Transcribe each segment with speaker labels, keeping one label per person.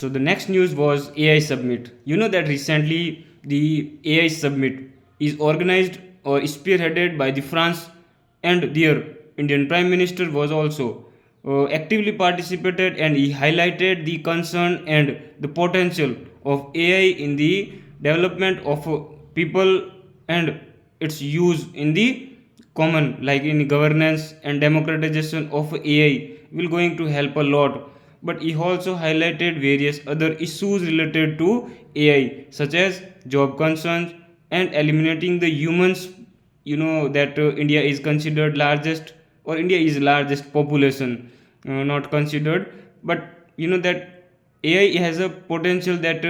Speaker 1: So the next news was AI Summit. You know that recently the AI Summit is organized or spearheaded by the France, and their Indian Prime Minister was also actively participated, and he highlighted the concern and the potential of AI in the development of people and its use in the common, like in governance and democratization of AI will going to help a lot. But he also highlighted various other issues related to AI, such as job concerns and eliminating the humans. You know that India is considered largest, or India is largest population, not considered, but you know that AI has a potential that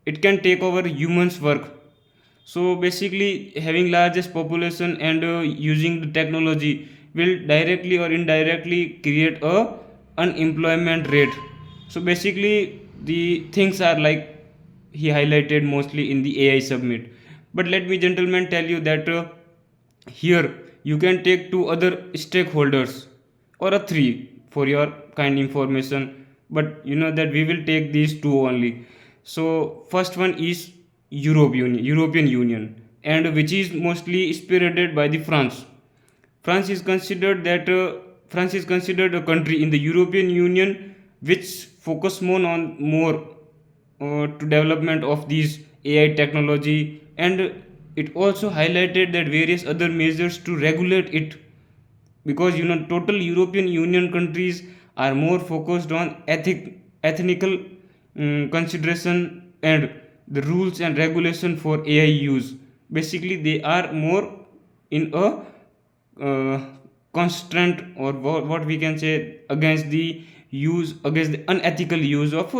Speaker 1: it can take over humans work. So basically having largest population and using the technology will directly or indirectly create a unemployment rate. So basically the things are like he highlighted mostly in the AI summit. But let me gentlemen tell you that here you can take two other stakeholders, or a three for your kind information, but you know that we will take these two only. So first one is European Union, and which is mostly spearheaded by the France. France is considered that France is considered a country in the European Union which focus more to development of these AI technology, and it also highlighted that various other measures to regulate it, because you know total European Union countries are more focused on ethnical consideration and the rules and regulation for AI use. Basically they are more in a uh, constraint, or what we can say, against the unethical use of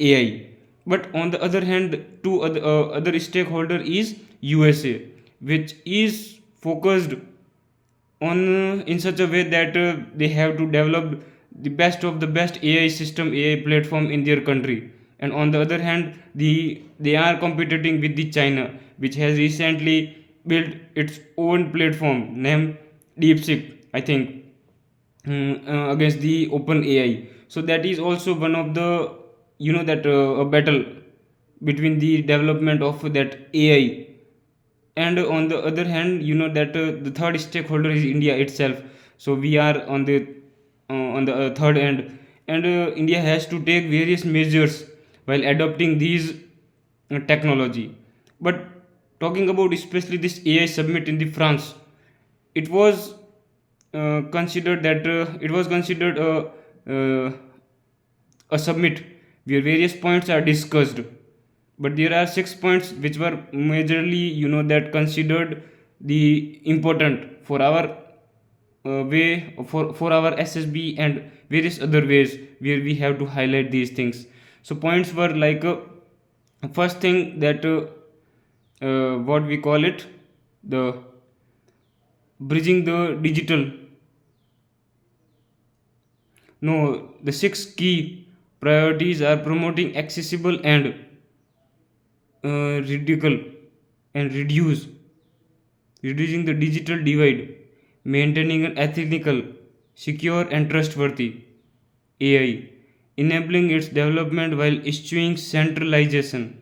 Speaker 1: AI. But on the other hand, two other stakeholder is USA, which is focused on in such a way that they have to develop the best of the best AI system, AI platform in their country. And on the other hand, they are competing with the China, which has recently built its own platform named DeepSeek, I think, against the open AI. So that is also one of the, you know, that a battle between the development of that AI. And on the other hand, you know that the third stakeholder is India itself. So we are on the third end, and India has to take various measures while adopting these technology. But talking about especially this AI summit in the France, it was considered that it was considered uh, a summit where various points are discussed, but there are 6 points which were majorly, you know, that considered the important for our way for our SSB and various other ways where we have to highlight these things. So points were like first thing that what we call it, the bridging the digital, no, the six key priorities are promoting accessible and ridicule and reducing the digital divide, maintaining an ethical, secure, and trustworthy AI, enabling its development while eschewing centralization,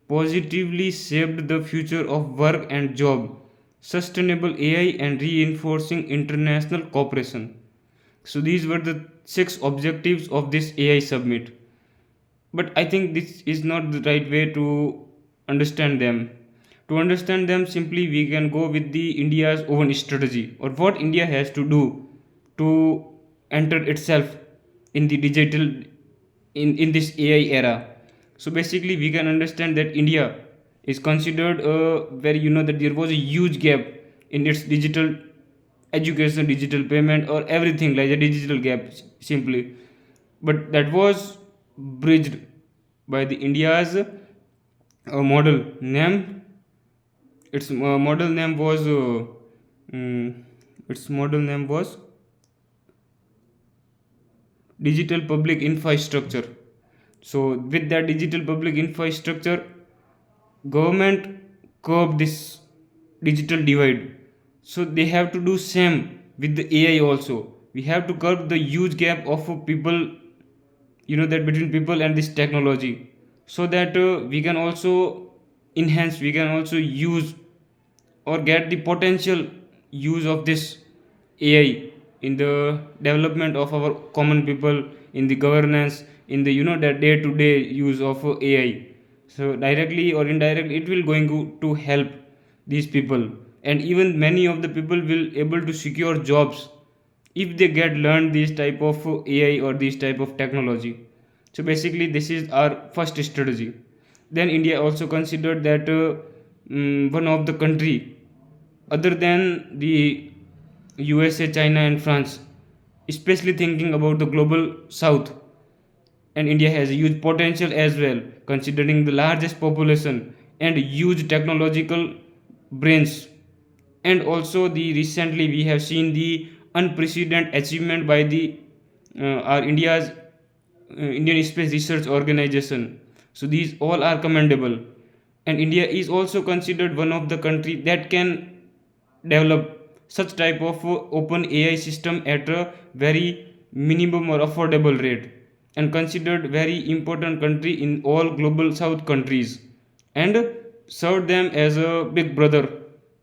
Speaker 1: positively shaped the future of work and job, sustainable AI, and reinforcing international cooperation. So these were the six objectives of this AI summit. But I think this is not the right way to understand them. To understand them simply, we can go with the India's own strategy, or what India has to do to enter itself in the digital, in this AI era. So basically we can understand that India is considered where, you know, that there was a huge gap in its digital education, digital payment, or everything like a digital gap simply. But that was bridged by the India's model name. Its model name was mm, its model name was digital public infrastructure. So with that digital public infrastructure, government curb this digital divide. So they have to do same with the AI also. We have to curb the huge gap of people, that between people and this technology, so that we can also enhance, we can also use or get the potential use of this AI in the development of our common people, in the governance, in the that day to day use of AI. So directly or indirectly it will going to help these people, and even many of the people will able to secure jobs if they get learned this type of AI or this type of technology. So basically this is our first strategy. Then India also considered that one of the country other than the USA, China, and France, especially thinking about the global south. And India has a huge potential as well, considering the largest population and huge technological brains. And also the recently we have seen the unprecedented achievement by the our India's Indian Space Research Organization. So these all are commendable, and India is also considered one of the country that can develop such type of open AI system at a very minimum or affordable rate, and considered very important country in all global south countries, and served them as a big brother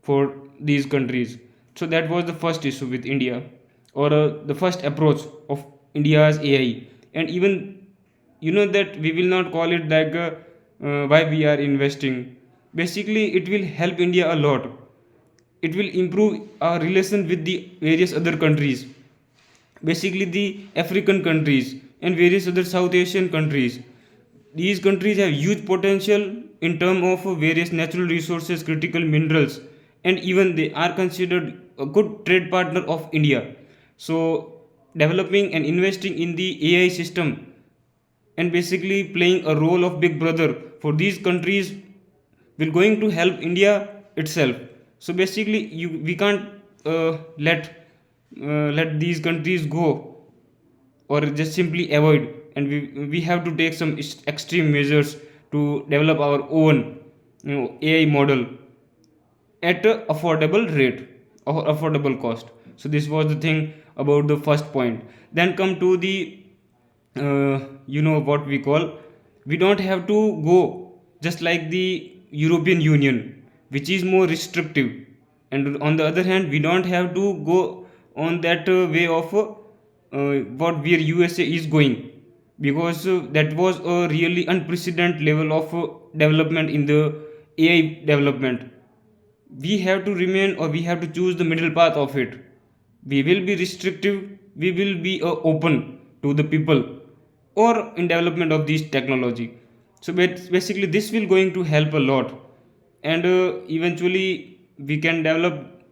Speaker 1: for these countries. So that was the first issue with India, or the first approach of India's AI. And even that we will not call it like why we are investing. Basically it will help India a lot. It will improve our relation with the various other countries, basically the African countries and various other South Asian countries. These countries have huge potential in terms of various natural resources, critical minerals, and even they are considered a good trade partner of India. So developing and investing in the AI system and basically playing a role of big brother for these countries will going to help India itself. So basically we can't let these countries go, or just simply avoid, and we have to take some extreme measures to develop our own AI model at a affordable rate or affordable cost. So this was the thing about the first point. Then come to the what we call, we don't have to go just like the European Union, which is more restrictive, and on the other hand we don't have to go on that way of what where USA is going, because that was a really unprecedented level of development in the AI development. We have to remain, or we have to choose the middle path of it. We will be restrictive, we will be open to the people or in development of this technology. So basically this will going to help a lot, and eventually we can develop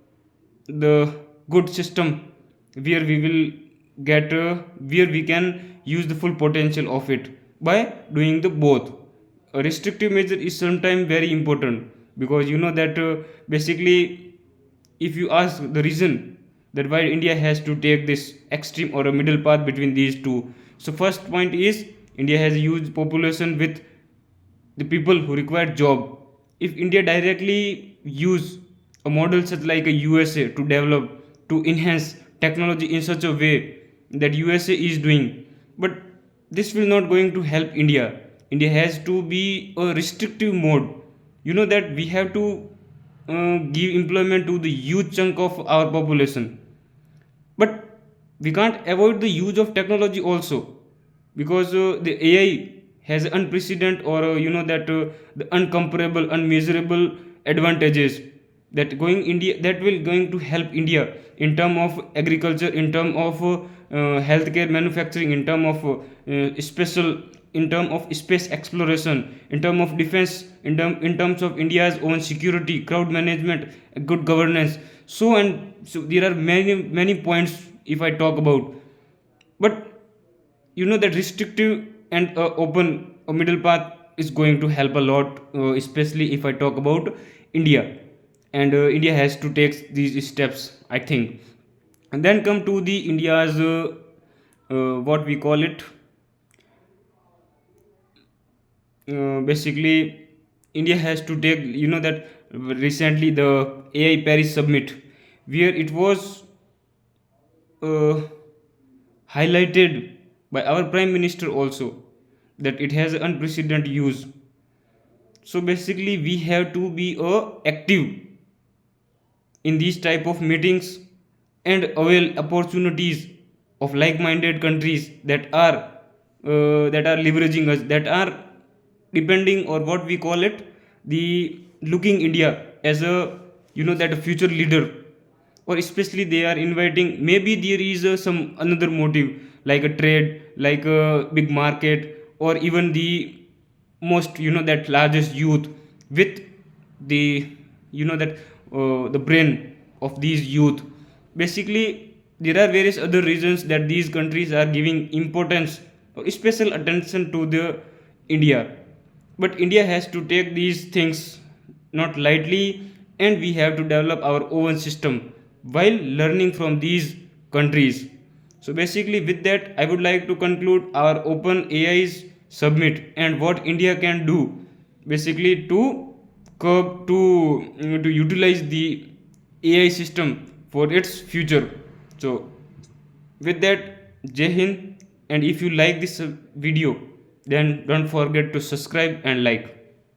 Speaker 1: the good system where we will get where we can use the full potential of it by doing the both. A restrictive measure is sometimes very important, because that basically if you ask the reason that why India has to take this extreme or a middle path between these two. So first point is India has a huge population with the people who require job. If India directly use a model such like a USA to develop, to enhance technology in such a way that USA is doing, but this will not going to help India. India has to be a restrictive mode. That we have to give employment to the huge chunk of our population, but we can't avoid the use of technology also, because the AI has unprecedented, or that the uncomparable, unmeasurable advantages that going India, that will going to help India in term of agriculture, in term of healthcare, manufacturing, in term of special, in term of space exploration, in term of defense, in terms of India's own security, crowd management, good governance. So there are many points if I talk about, but that restrictive and open middle path is going to help a lot, especially if I talk about India. And India has to take these steps, I think. And then come to the India's what we call it, basically India has to take, that recently the AI Paris summit, where it was uh, highlighted by our prime minister also, that it has unprecedented use. So basically we have to be active in these type of meetings and avail opportunities of like-minded countries that are leveraging us, that are depending, or what we call it, the looking India as a, that a future leader. Or especially they are inviting, maybe there is some another motive, like a trade, like a big market, or even the most, that largest youth, with the, that the brain of these youth. Basically there are various other reasons that these countries are giving importance or special attention to the India. But India has to take these things not lightly, and we have to develop our own system while learning from these countries. So basically with that I would like to conclude our open AI's submit and what India can do, basically to curb to utilize the AI system for its future. So with that, Jai Hind, and if you like this video, then don't forget to subscribe and like.